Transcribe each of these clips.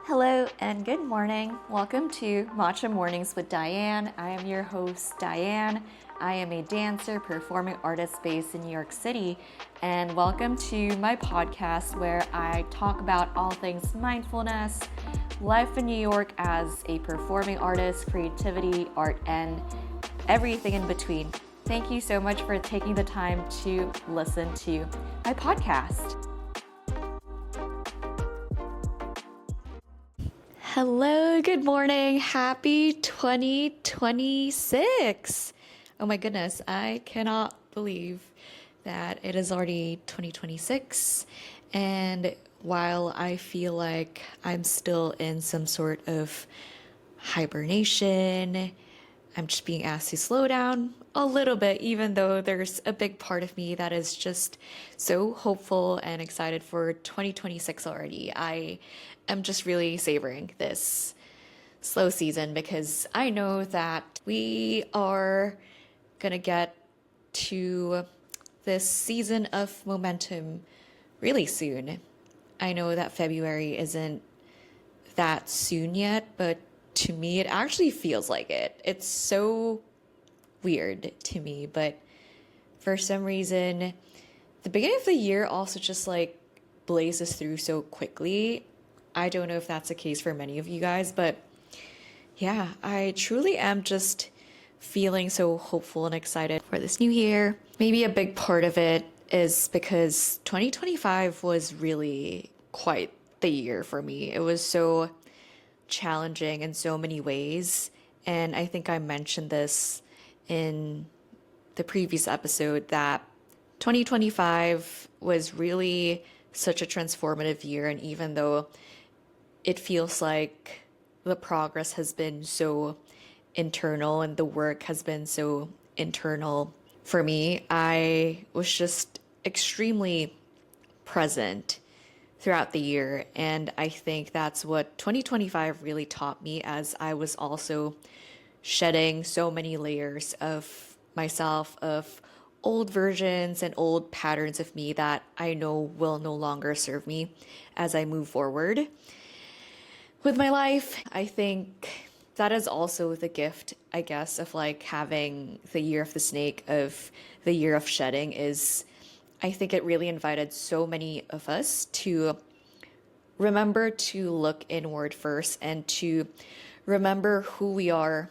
Hello and good morning. Welcome to Matcha Mornings with Diane. I am your host, Diane. I am a dancer, performing artist based in New York City, and welcome to my podcast where I talk about all things mindfulness, life in New York as a performing artist, creativity, art, and everything in between. Thank you so much for taking the time to listen to my podcast. Hello, good morning. Happy 2026. Oh my goodness, I cannot believe that it is already 2026. And while I feel like I'm still in some sort of hibernation, I'm just being asked to slow down a little bit, even though there's a big part of me that is just so hopeful and excited for 2026 already. I am just really savoring this slow season because I know that we are gonna get to this season of momentum really soon. I know that February isn't that soon yet, but to me, it actually feels like it. It's so weird to me, but for some reason, the beginning of the year also just like blazes through so quickly. I don't know if that's the case for many of you guys, but yeah, I truly am just feeling so hopeful and excited for this new year. Maybe a big part of it is because 2025 was really quite the year for me. It was so challenging in so many ways. And I think I mentioned this in the previous episode that 2025 was really such a transformative year. And even though it feels like the progress has been so internal and the work has been so internal for me, I was just extremely present throughout the year. And I think that's what 2025 really taught me as I was also shedding so many layers of myself, of old versions and old patterns of me that I know will no longer serve me as I move forward with my life. I think that is also the gift, I guess, of like having the year of the snake, of the year of shedding is I think it really invited so many of us to remember to look inward first and to remember who we are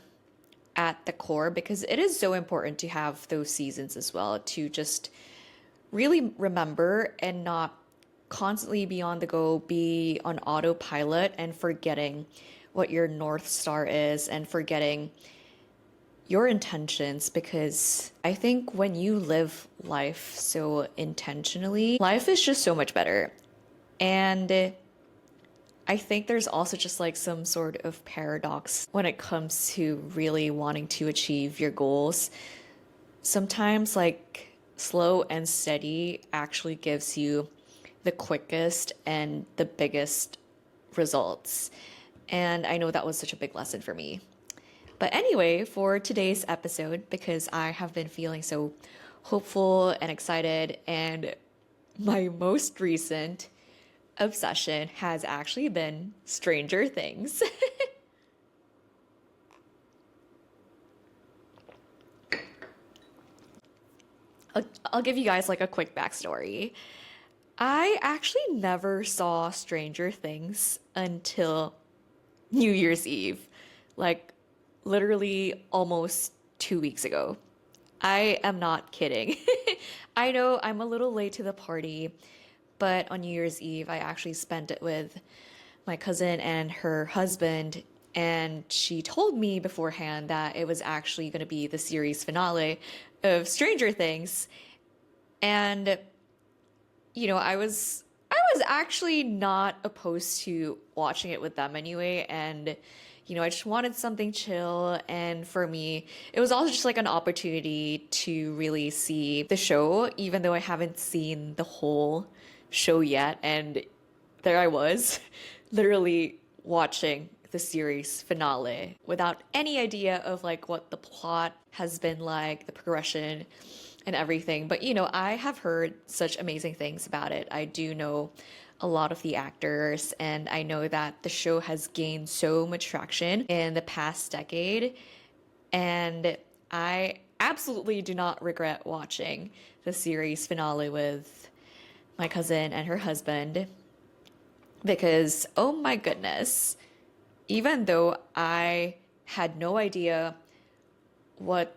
at the core, because it is so important to have those seasons as well, to just really remember and not constantly be on the go, be on autopilot and forgetting what your North Star is and forgetting your intentions, because I think when you live life so intentionally, life is just so much better. And I think there's also just like some sort of paradox when it comes to really wanting to achieve your goals. Sometimes, like, slow and steady actually gives you the quickest and the biggest results. And I know that was such a big lesson for me. But anyway, for today's episode, because I have been feeling so hopeful and excited, and my most recent obsession has actually been Stranger Things. I'll give you guys like a quick backstory. I actually never saw Stranger Things until New Year's Eve, like literally almost 2 weeks ago. I am not kidding. I know I'm a little late to the party, but on New Year's Eve, I actually spent it with my cousin and her husband. And she told me beforehand that it was actually going to be the series finale of Stranger Things. And, I was actually not opposed to watching it with them anyway. And, I just wanted something chill. And for me, it was also just like an opportunity to really see the show, even though I haven't seen the whole show yet. And there I was, literally watching the series finale without any idea of like what the plot has been like, the progression and everything. But I have heard such amazing things about it. I do know a lot of the actors, and I know that the show has gained so much traction in the past decade, and I absolutely do not regret watching the series finale with my cousin and her husband because, oh my goodness, even though I had no idea what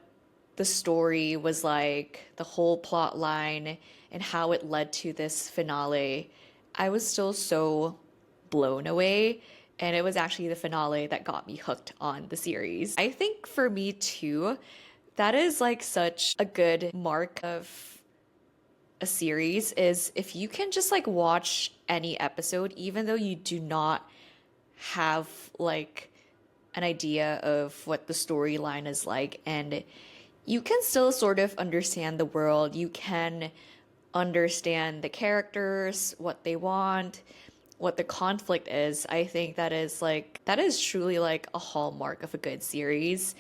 the story was like, the whole plot line, and how it led to this finale, I was still so blown away. And it was actually the finale that got me hooked on the series. I think for me too, that is like such a good mark of a series is if you can just like watch any episode, even though you do not have like an idea of what the storyline is like, and you can still sort of understand the world. You can understand the characters, what they want, what the conflict is. I think that is truly like a hallmark of a good series.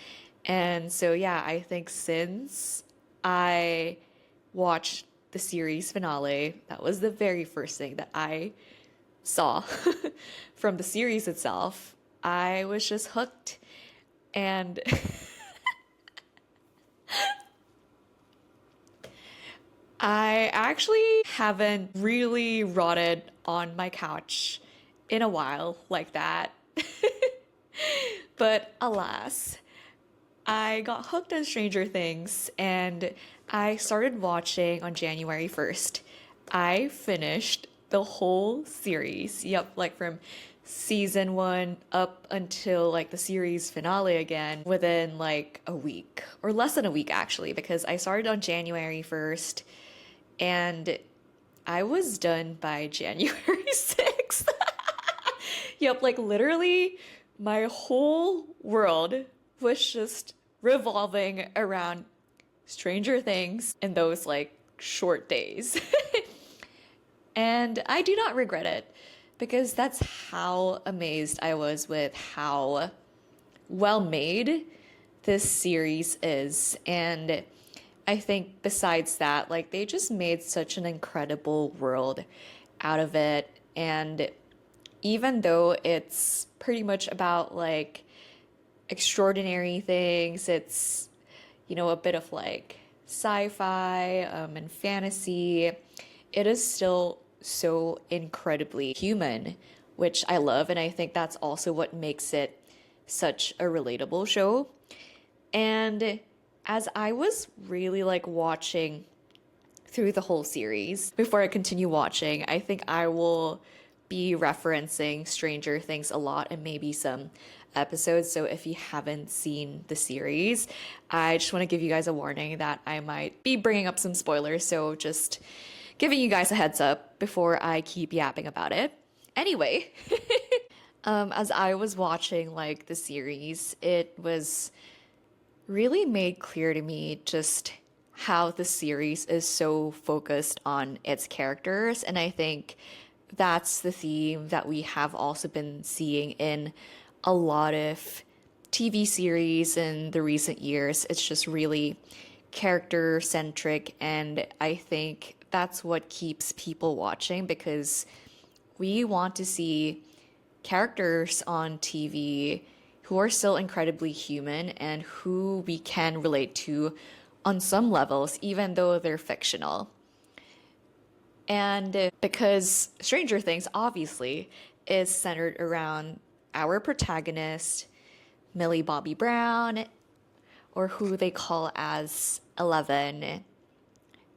And so yeah, I think since I watched the series finale, that was the very first thing that I saw from the series itself. I was just hooked, and I actually haven't really rotted on my couch in a while like that. But alas, I got hooked on Stranger Things and I started watching on January 1st. I finished the whole series. Yep, like from season 1 up until like the series finale again within like a week or less than a week actually, because I started on January 1st and I was done by January 6th. Yep, like literally my whole world was just revolving around Stranger Things in those like short days. And I do not regret it because that's how amazed I was with how well made this series is. And I think besides that, like they just made such an incredible world out of it. And even though it's pretty much about like extraordinary things, it's, you know, a bit of like sci-fi and fantasy, it is still so incredibly human, which I love. And I think that's also what makes it such a relatable show. And as I was really like watching through the whole series, before I continue watching, I think I will be referencing Stranger Things a lot and maybe some episodes. So if you haven't seen the series, I just want to give you guys a warning that I might be bringing up some spoilers. So just giving you guys a heads up before I keep yapping about it. Anyway, as I was watching like the series, it was really made clear to me just how the series is so focused on its characters. And I think that's the theme that we have also been seeing in a lot of TV series in the recent years. It's just really character centric. And I think that's what keeps people watching because we want to see characters on TV who are still incredibly human and who we can relate to on some levels, even though they're fictional. And because Stranger Things obviously is centered around our protagonist, Millie Bobby Brown, or who they call as 11,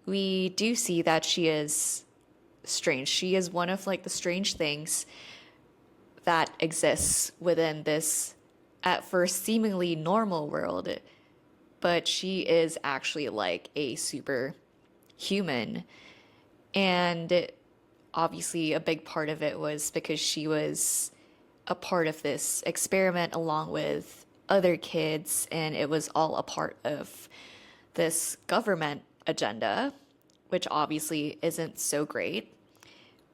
we do see that she is strange. She is one of like the strange things that exists within this at first seemingly normal world, but she is actually like a super human. And obviously, a big part of it was because she was a part of this experiment along with other kids, and it was all a part of this government agenda, which obviously isn't so great.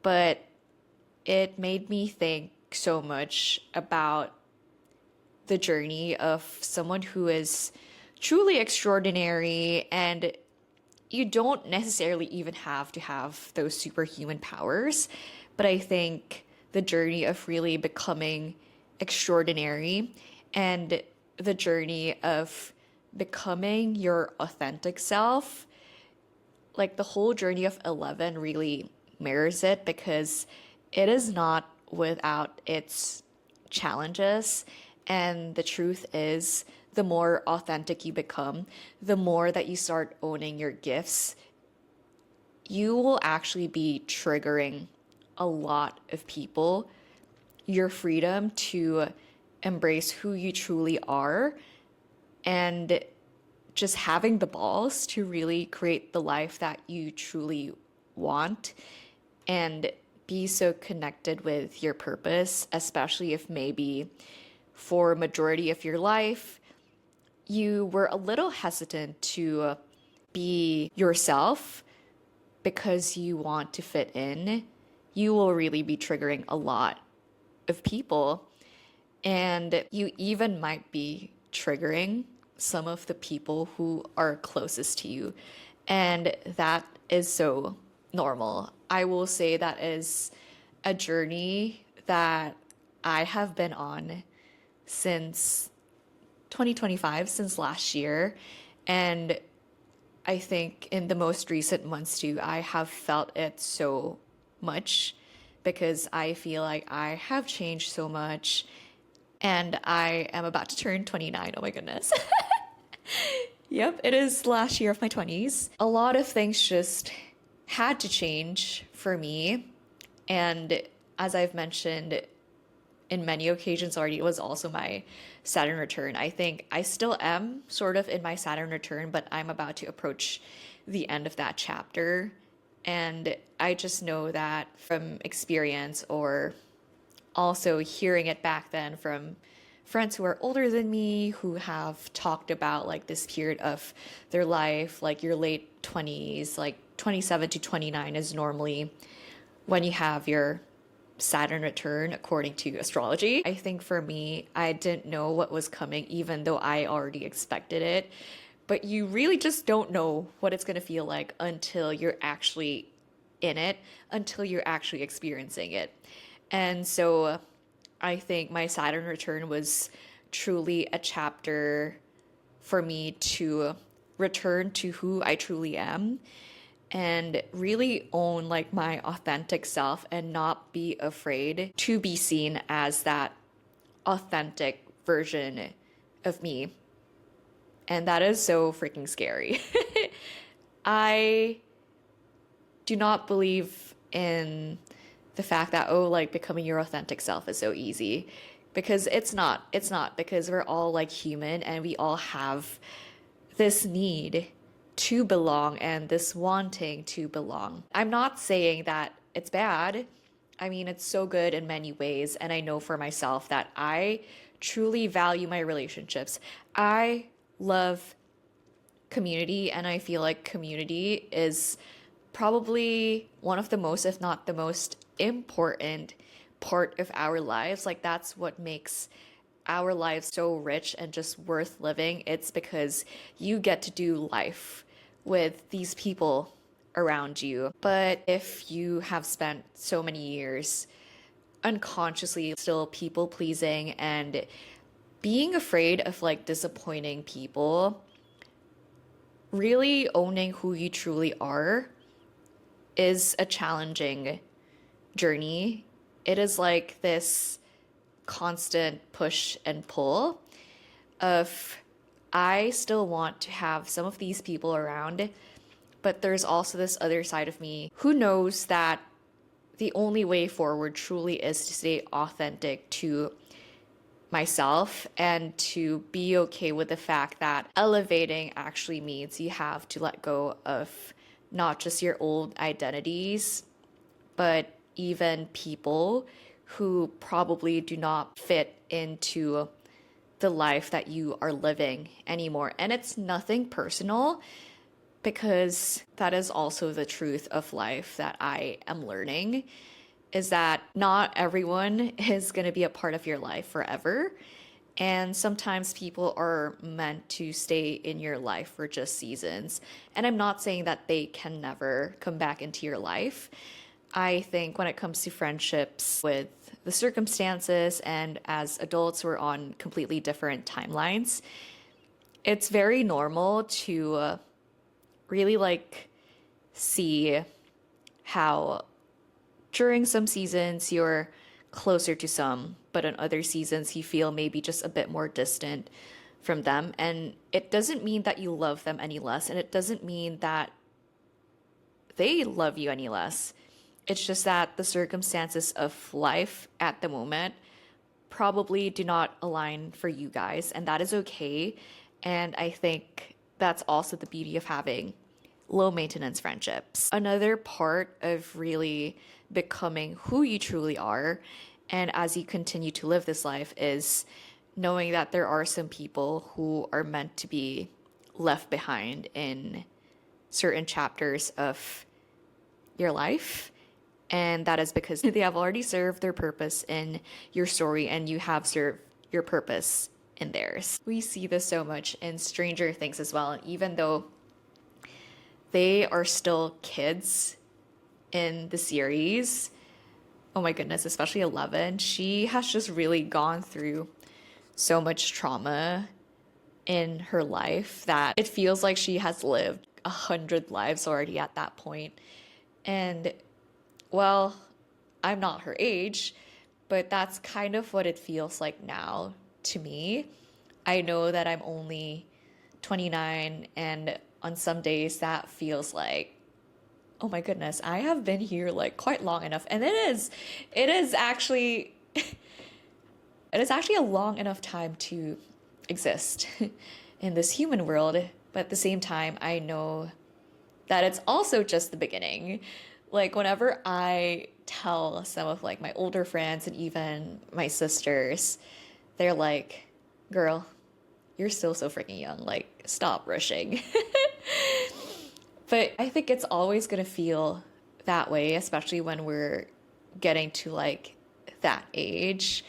But it made me think so much about the journey of someone who is truly extraordinary, and you don't necessarily even have to have those superhuman powers, But I think the journey of really becoming extraordinary and the journey of becoming your authentic self, like the whole journey of 11 really mirrors it because it is not without its challenges. And the truth is, the more authentic you become, the more that you start owning your gifts, you will actually be triggering a lot of people. Your freedom to embrace who you truly are and just having the balls to really create the life that you truly want and be so connected with your purpose, especially if maybe for a majority of your life you were a little hesitant to be yourself because you want to fit in. You will really be triggering a lot of people, and you even might be triggering some of the people who are closest to you. And that is so normal. I will say that is a journey that I have been on since 2025, since last year. And I think in the most recent months too, I have felt it so much because I feel like I have changed so much and I am about to turn 29. Oh my goodness. Yep, it is last year of my 20s. A lot of things just had to change for me. And as I've mentioned in many occasions already, it was also my Saturn return. I think I still am sort of in my Saturn return, but I'm about to approach the end of that chapter. And I just know that from experience or also hearing it back then from friends who are older than me who have talked about like this period of their life, like your late 20s, like 27 to 29 is normally when you have your Saturn return according to astrology. I think for me, I didn't know what was coming, even though I already expected it. But you really just don't know what it's going to feel like until you're actually in it, until you're actually experiencing it. And so I think my Saturn return was truly a chapter for me to return to who I truly am and really own like my authentic self and not be afraid to be seen as that authentic version of me. And that is so freaking scary. I do not believe in the fact that, oh, like becoming your authentic self is so easy because it's not. It's not because we're all like human and we all have this need to belong and this wanting to belong. I'm not saying that it's bad. I mean, it's so good in many ways. And I know for myself that I truly value my relationships. I love community, and I feel like community is probably one of the most, if not the most important part of our lives. Like, that's what makes our lives so rich and just worth living. It's because you get to do life with these people around you. But if you have spent so many years unconsciously still people pleasing and being afraid of like disappointing people, really owning who you truly are is a challenging journey. It is like this constant push and pull of I still want to have some of these people around, but there's also this other side of me who knows that the only way forward truly is to stay authentic to myself and to be okay with the fact that elevating actually means you have to let go of not just your old identities, but even people who probably do not fit into the life that you are living anymore. And it's nothing personal because that is also the truth of life that I am learning is that not everyone is going to be a part of your life forever. And sometimes people are meant to stay in your life for just seasons. And I'm not saying that they can never come back into your life, I think when it comes to friendships with the circumstances and as adults, we're on completely different timelines. It's very normal to really like see how during some seasons you're closer to some, but in other seasons you feel maybe just a bit more distant from them. And it doesn't mean that you love them any less, and it doesn't mean that they love you any less. It's just that the circumstances of life at the moment probably do not align for you guys, and that is okay. And I think that's also the beauty of having low maintenance friendships. Another part of really becoming who you truly are, and as you continue to live this life, is knowing that there are some people who are meant to be left behind in certain chapters of your life. And that is because they have already served their purpose in your story and you have served your purpose in theirs. We see this so much in Stranger Things as well. And even though they are still kids in the series, oh my goodness, especially 11, she has just really gone through so much trauma in her life that it feels like she has lived 100 lives already at that point. And well, I'm not her age, but that's kind of what it feels like now to me. I know that I'm only 29, and on some days that feels like, oh my goodness, I have been here like quite long enough. And it is actually, it is actually a long enough time to exist in this human world. But at the same time, I know that it's also just the beginning. Like whenever I tell some of like my older friends and even my sisters, they're like, girl, you're still so freaking young. Like, stop rushing. But I think it's always going to feel that way, especially when we're getting to like that age.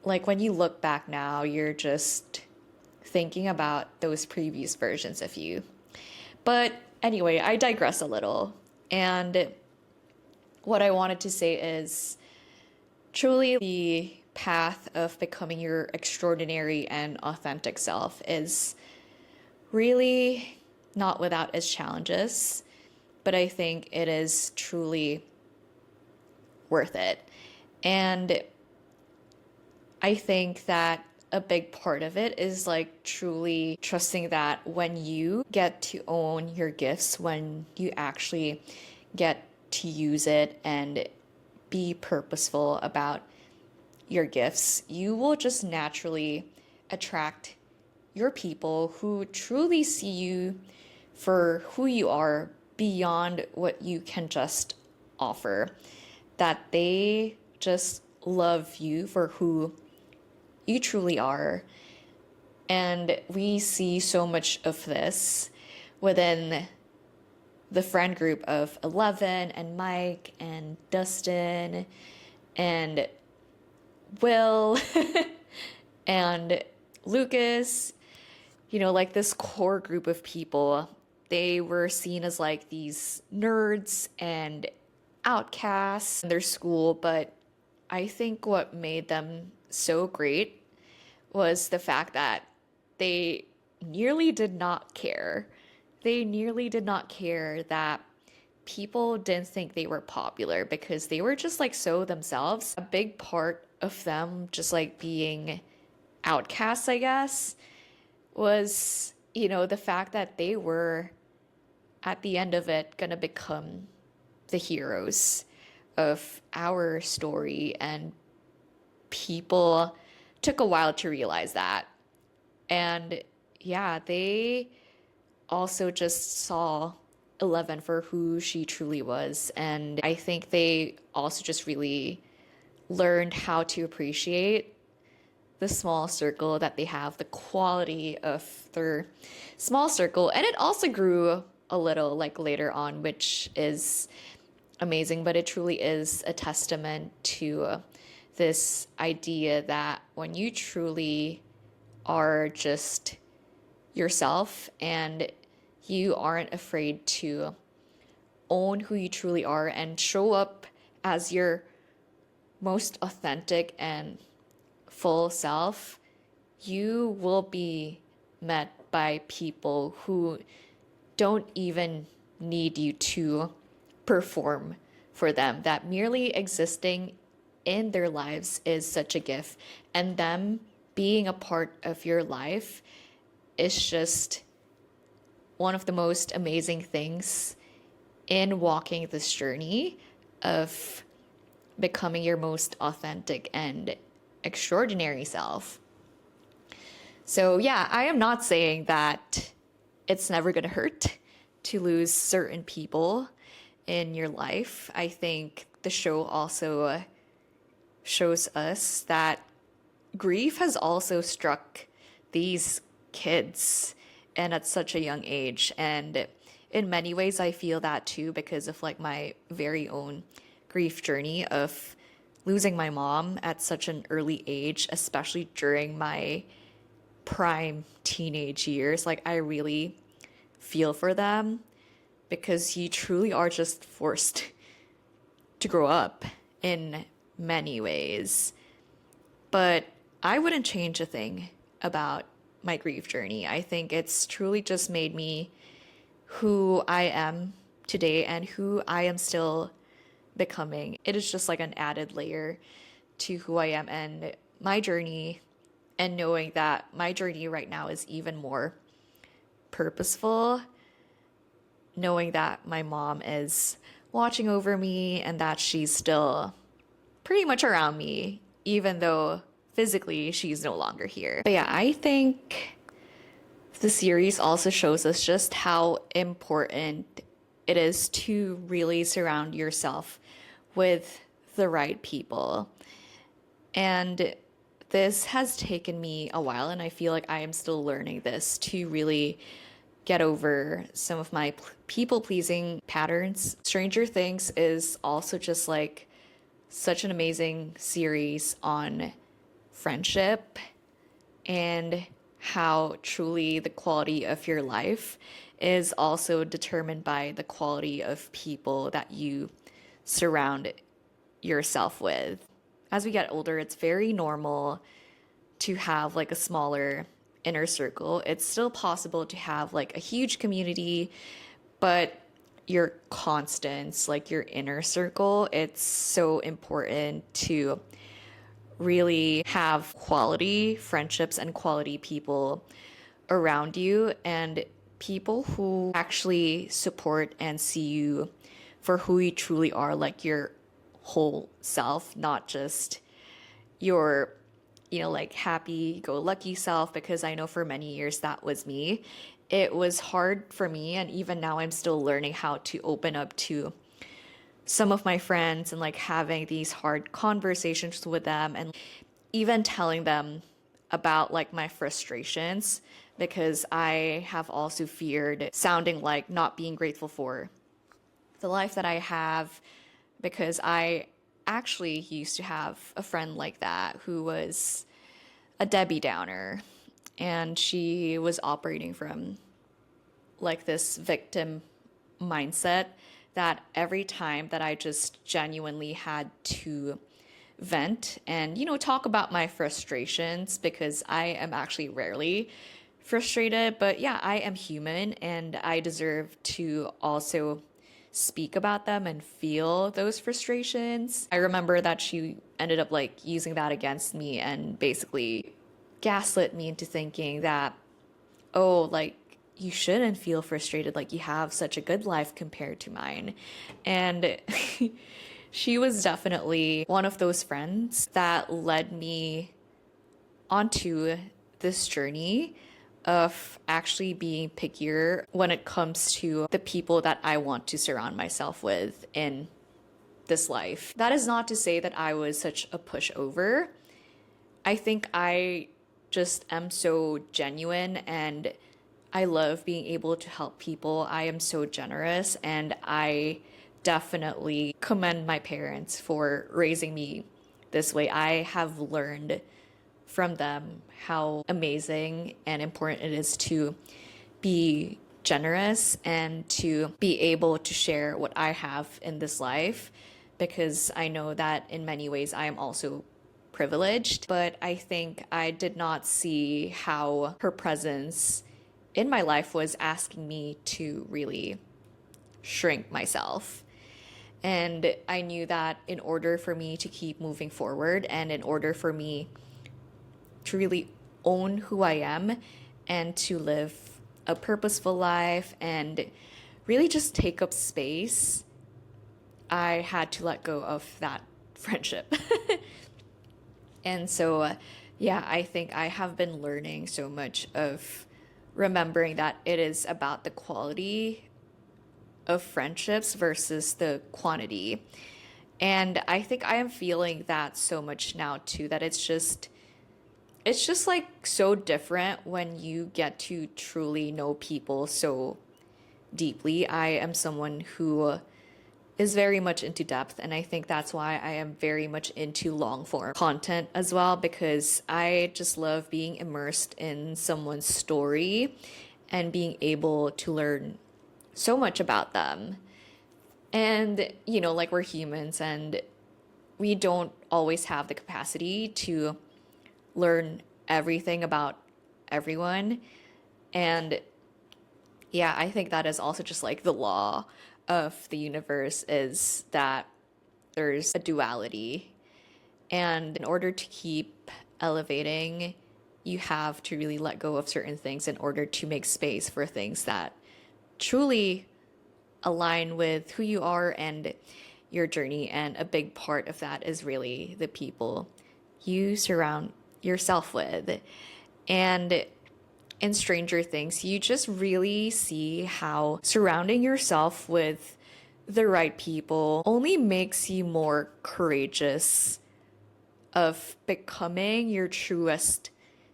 Like when you look back now, you're just thinking about those previous versions of you. But anyway, I digress a little. And what I wanted to say is truly the path of becoming your extraordinary and authentic self is really not without its challenges, but I think it is truly worth it. And I think that a big part of it is like truly trusting that when you get to own your gifts, when you actually get to use it and be purposeful about your gifts, you will just naturally attract your people who truly see you for who you are beyond what you can just offer. That they just love you for who you truly are. And we see so much of this within the friend group of 11 and Mike and Dustin and Will and Lucas, you know, like this core group of people. They were seen as like these nerds and outcasts in their school, but I think what made them so great was the fact that they nearly did not care. They nearly did not care that people didn't think they were popular because they were just like so themselves. A big part of them just like being outcasts, I guess, was, you know, the fact that they were at the end of it gonna become the heroes of our story, and people took a while to realize that. And yeah, they also just saw 11 for who she truly was. And I think they also just really learned how to appreciate the small circle that they have, the quality of their small circle. And it also grew a little like later on, which is amazing, but it truly is a testament to this idea that when you truly are just yourself and you aren't afraid to own who you truly are and show up as your most authentic and full self, you will be met by people who don't even need you to perform for them, that merely existing in their lives is such a gift. And them being a part of your life is just one of the most amazing things in walking this journey of becoming your most authentic and extraordinary self. So, yeah, I am not saying that it's never going to hurt to lose certain people in your life. I think the show also shows us that grief has also struck these kids and at such a young age. And in many ways, I feel that too because of like my very own grief journey of losing my mom at such an early age, especially during my prime teenage years. Like, I really feel for them because you truly are just forced to grow up in many ways. But I wouldn't change a thing about my grief journey. I think it's truly just made me who I am today and who I am still becoming. It is just like an added layer to who I am and my journey, and knowing that my journey right now is even more purposeful, knowing that my mom is watching over me and that she's still pretty much around me, even though physically she's no longer here. But yeah, I think the series also shows us just how important it is to really surround yourself with the right people. And this has taken me a while, and I feel like I am still learning this to really get over some of my people-pleasing patterns. Stranger Things is also just like such an amazing series on friendship and how truly the quality of your life is also determined by the quality of people that you surround yourself with. As we get older, it's very normal to have like a smaller inner circle. It's still possible to have like a huge community, but your constants, like your inner circle, it's so important to really have quality friendships and quality people around you, and people who actually support and see you for who you truly are, like your whole self, not just your, like happy go lucky self, because I know for many years that was me. It was hard for me, and even now I'm still learning how to open up to some of my friends and like having these hard conversations with them and even telling them about like my frustrations, because I have also feared sounding like not being grateful for the life that I have, because I actually used to have a friend like that who was a Debbie Downer, and she was operating from like this victim mindset that every time that I just genuinely had to vent and, talk about my frustrations, because I am actually rarely frustrated, but yeah, I am human and I deserve to also speak about them and feel those frustrations. I remember that she ended up like using that against me and basically gaslit me into thinking that, oh, like, you shouldn't feel frustrated, like you have such a good life compared to mine. And she was definitely one of those friends that led me onto this journey of actually being pickier when it comes to the people that I want to surround myself with in this life. That is not to say that I was such a pushover. I think I just am so genuine and I love being able to help people. I am so generous, and I definitely commend my parents for raising me this way. I have learned from them how amazing and important it is to be generous and to be able to share what I have in this life, because I know that in many ways I am also privileged. But I think I did not see how her presence in my life was asking me to really shrink myself. And I knew that in order for me to keep moving forward and in order for me to really own who I am and to live a purposeful life and really just take up space, I had to let go of that friendship. And so, yeah, I think I have been learning so much of remembering that it is about the quality of friendships versus the quantity. And I think I am feeling that so much now too, that it's just like so different when you get to truly know people so deeply. I am someone who is very much into depth, and I think that's why I am very much into long form content as well, because I just love being immersed in someone's story and being able to learn so much about them. And, like we're humans and we don't always have the capacity to learn everything about everyone. And yeah, I think that is also just like the law of the universe, is that there's a duality. And in order to keep elevating, you have to really let go of certain things in order to make space for things that truly align with who you are and your journey. And a big part of that is really the people you surround yourself with. And in Stranger Things, you just really see how surrounding yourself with the right people only makes you more courageous of becoming your truest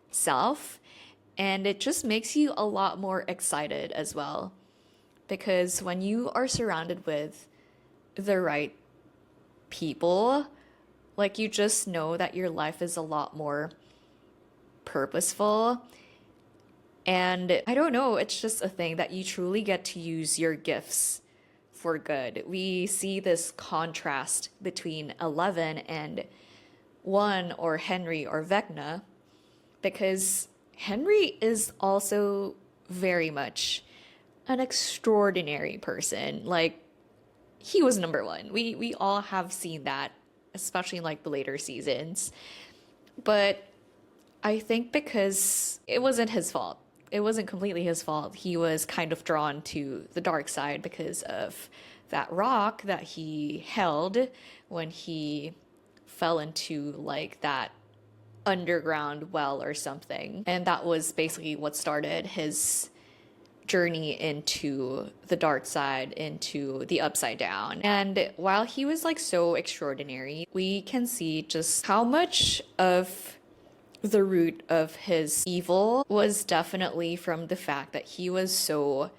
self. And it just makes you a lot more excited as well. Because when you are surrounded with the right people, like you just know that your life is a lot more purposeful. And I don't know, it's just a thing that you truly get to use your gifts for good. We see this contrast between Eleven and One, or Henry or Vecna, because Henry is also very much an extraordinary person. Like, he was number one. We all have seen that, especially in like the later seasons. But I think because it wasn't his fault. It wasn't completely his fault. He was kind of drawn to the dark side because of that rock that he held when he fell into like that underground well or something. And that was basically what started his journey into the dark side, into the upside down. And while he was like so extraordinary, we can see just how much of the root of his evil was definitely from the fact that he was so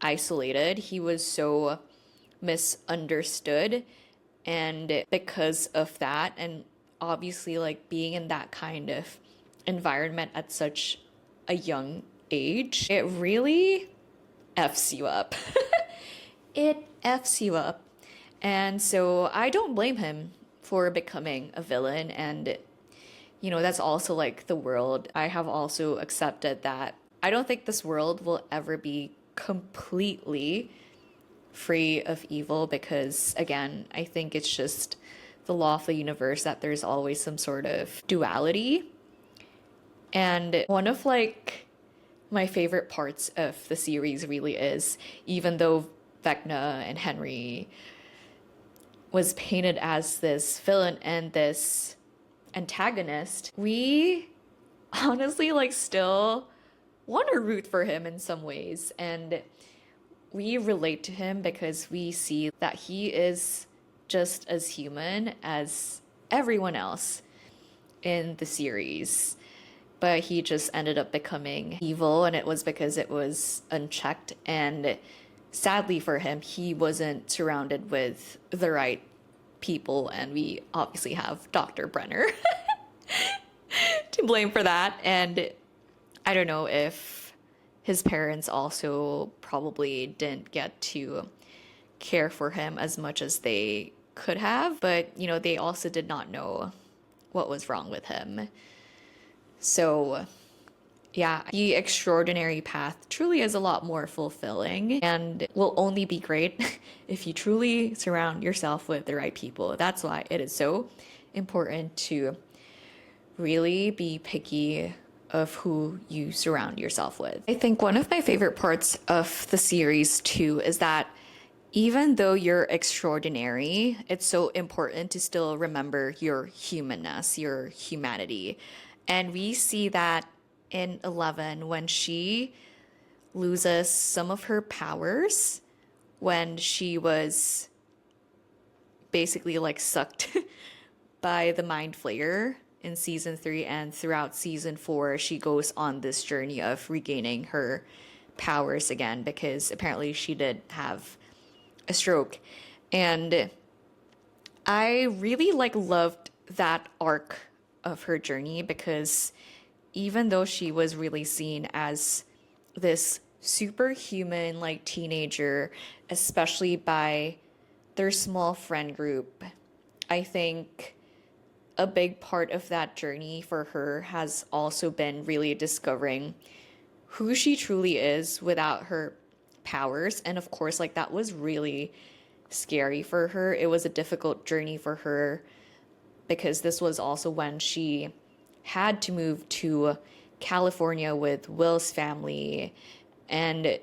isolated, he was so misunderstood. And because of that, and obviously like being in that kind of environment at such a young age, it really F's you up. It F's you up. And so I don't blame him for becoming a villain. And, that's also like the world. I have also accepted that I don't think this world will ever be completely free of evil, because, again, I think it's just the law of the universe that there's always some sort of duality. And one of like my favorite parts of the series really is, even though Vecna and Henry was painted as this villain and this antagonist, we honestly like still want to root for him in some ways. And we relate to him because we see that he is just as human as everyone else in the series. But he just ended up becoming evil, and it was because it was unchecked. And sadly for him, he wasn't surrounded with the right people, and we obviously have Dr. Brenner to blame for that. And I don't know if his parents also probably didn't get to care for him as much as they could have, but they also did not know what was wrong with him. So, yeah, the extraordinary path truly is a lot more fulfilling and will only be great if you truly surround yourself with the right people. That's why it is so important to really be picky of who you surround yourself with. I think one of my favorite parts of the series too is that even though you're extraordinary, it's so important to still remember your humanness, your humanity. And we see that in 11 when she loses some of her powers when she was basically like sucked by the mind flayer in season 3, and throughout season 4 she goes on this journey of regaining her powers again because apparently she did have a stroke. And I really loved that arc of her journey because even though she was really seen as this superhuman teenager, especially by their small friend group, I think a big part of that journey for her has also been really discovering who she truly is without her powers. And of course, that was really scary for her. It was a difficult journey for her because this was also when she had to move to California with Will's family, and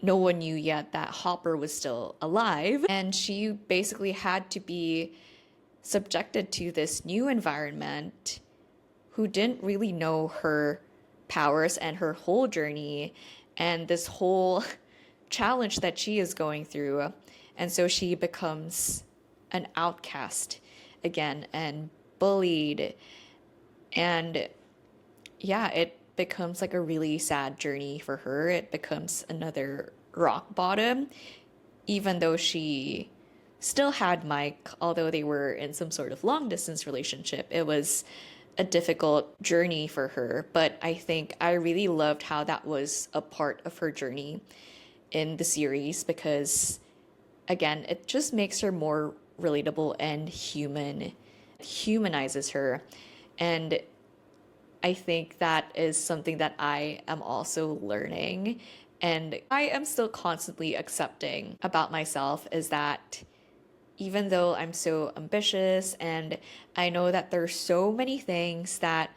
no one knew yet that Hopper was still alive. And she basically had to be subjected to this new environment who didn't really know her powers and her whole journey and this whole challenge that she is going through. And so she becomes an outcast again and bullied. And yeah, it becomes a really sad journey for her. It becomes another rock bottom, even though she still had Mike, although they were in some sort of long distance relationship. It was a difficult journey for her, but I think I really loved how that was a part of her journey in the series because, again, it just makes her more relatable and human. It humanizes her. And I think that is something that I am also learning and I am still constantly accepting about myself, is that even though I'm so ambitious and I know that there's so many things that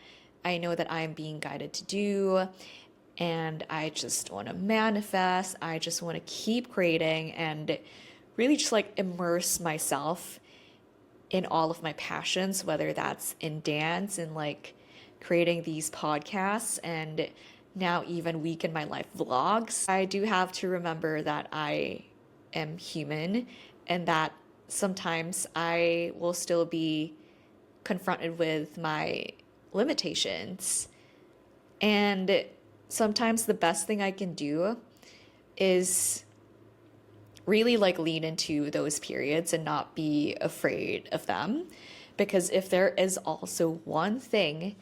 I know that I'm being guided to do, and I just want to manifest, I just want to keep creating and really just immerse myself in all of my passions, whether that's in dance and creating these podcasts and now even week in my life vlogs. I do have to remember that I am human and that sometimes I will still be confronted with my limitations. And sometimes the best thing I can do is really lean into those periods and not be afraid of them. Because if there is also one thing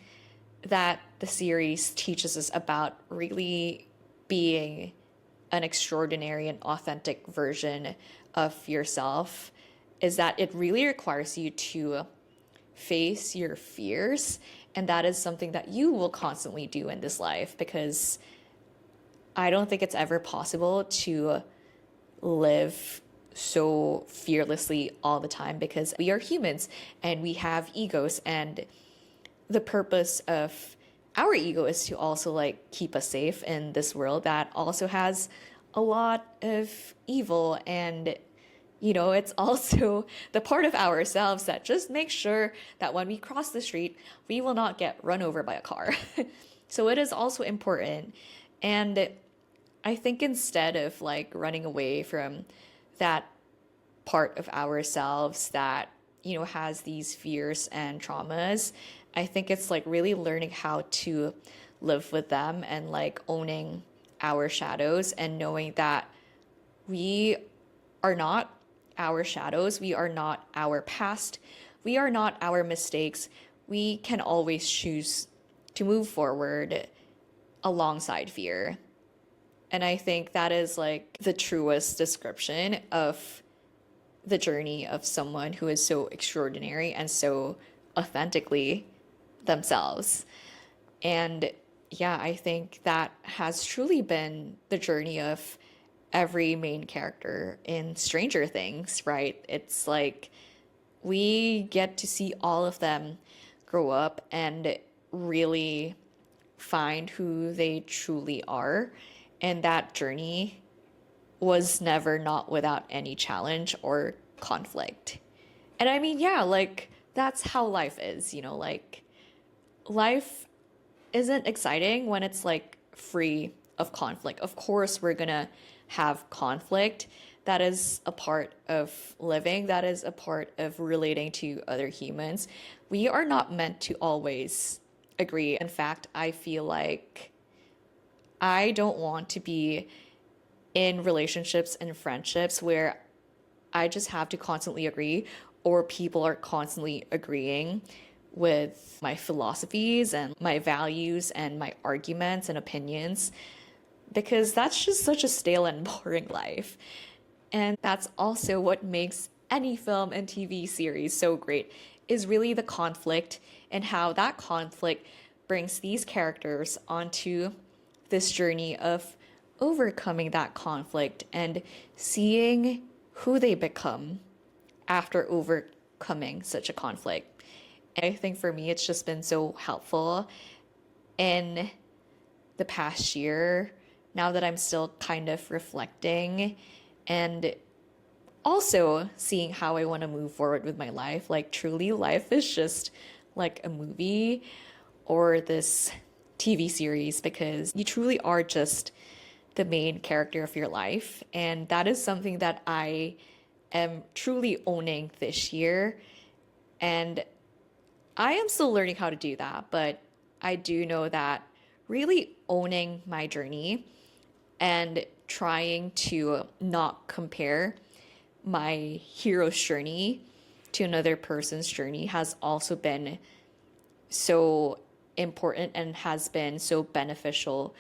that the series teaches us about really being an extraordinary and authentic version of yourself, is that it really requires you to face your fears. And that is something that you will constantly do in this life, because I don't think it's ever possible to live so fearlessly all the time, because we are humans and we have egos, and the purpose of our ego is to also keep us safe in this world that also has a lot of evil. And it's also the part of ourselves that just makes sure that when we cross the street, we will not get run over by a car. So it is also important. And I think instead of running away from that part of ourselves that, has these fears and traumas, I think it's really learning how to live with them and owning our shadows and knowing that we are not our shadows. We are not our past. We are not our mistakes. We can always choose to move forward alongside fear. And I think that is like the truest description of the journey of someone who is so extraordinary and so authentically themselves. And yeah, I think that has truly been the journey of every main character in Stranger Things, right? It's like we get to see all of them grow up and really find who they truly are. And that journey was never not without any challenge or conflict. And I mean, yeah, like that's how life is, like life isn't exciting when it's like free of conflict. Of course, we're gonna have conflict. That is a part of living, that is a part of relating to other humans. We are not meant to always agree. In fact, I feel like I don't want to be in relationships and friendships where I just have to constantly agree or people are constantly agreeing with my philosophies and my values and my arguments and opinions because that's just such a stale and boring life. And that's also what makes any film and TV series so great is really the conflict and how that conflict brings these characters onto this journey of overcoming that conflict and seeing who they become after overcoming such a conflict. And I think for me, it's just been so helpful in the past year, now that I'm still kind of reflecting and also seeing how I want to move forward with my life. Like, truly, life is just like a movie or this TV series because you truly are just the main character of your life. And that is something that I am truly owning this year. And I am still learning how to do that, but I do know that really owning my journey and trying to not compare my hero's journey to another person's journey has also been so important and has been so beneficial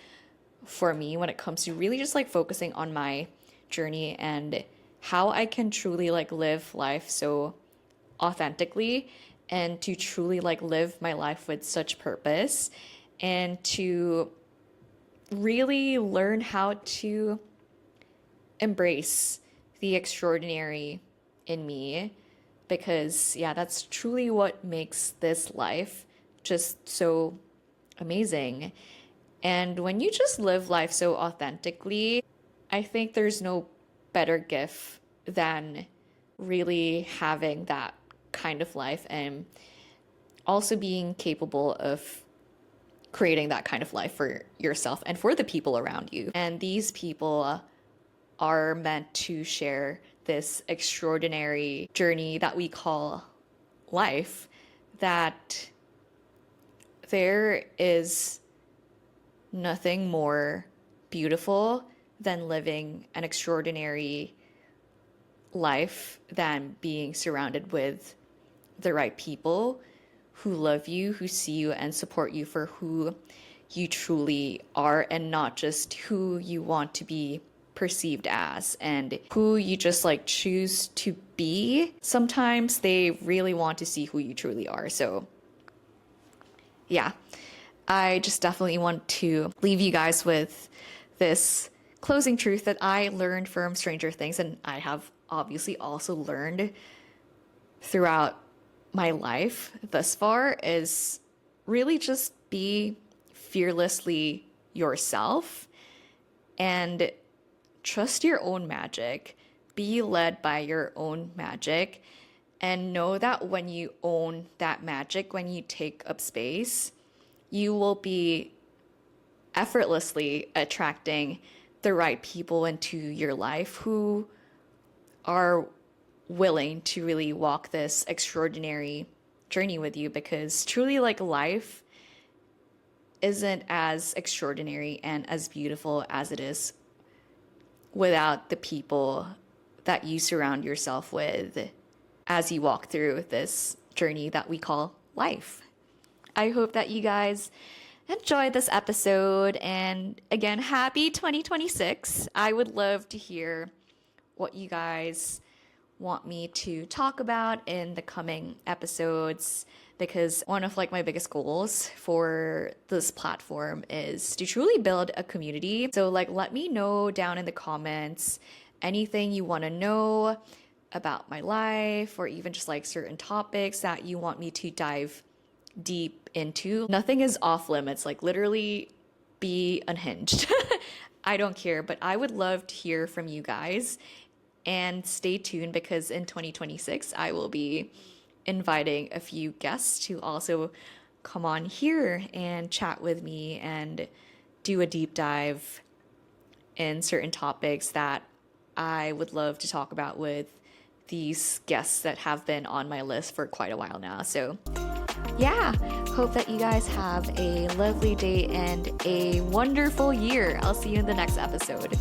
for me when it comes to really just like focusing on my journey and how I can truly like live life so authentically and to truly like live my life with such purpose and to really learn how to embrace the extraordinary in me because yeah, that's truly what makes this life just so amazing. And when you just live life so authentically, I think there's no better gift than really having that kind of life and also being capable of creating that kind of life for yourself and for the people around you. And these people are meant to share this extraordinary journey that we call life, that there is nothing more beautiful than living an extraordinary life than being surrounded with the right people who love you, who see you and support you for who you truly are and not just who you want to be perceived as and who you just like choose to be. Sometimes they really want to see who you truly are. So yeah, I just definitely want to leave you guys with this closing truth that I learned from Stranger Things, and I have obviously also learned throughout my life thus far, is really just be fearlessly yourself and trust your own magic. Be led by your own magic and know that when you own that magic, when you take up space, you will be effortlessly attracting the right people into your life who are willing to really walk this extraordinary journey with you because truly like life isn't as extraordinary and as beautiful as it is without the people that you surround yourself with as you walk through this journey that we call life. I hope that you guys enjoyed this episode. And again, happy 2026. I would love to hear what you guys want me to talk about in the coming episodes, because one of like my biggest goals for this platform is to truly build a community. So like let me know down in the comments anything you want to know about my life, or even just like certain topics that you want me to dive deep into. Nothing is off limits, like literally be unhinged. I don't care, but I would love to hear from you guys. And stay tuned, because in 2026, I will be inviting a few guests to also come on here and chat with me and do a deep dive in certain topics that I would love to talk about with these guests that have been on my list for quite a while now. So yeah, hope that you guys have a lovely day and a wonderful year. I'll see you in the next episode.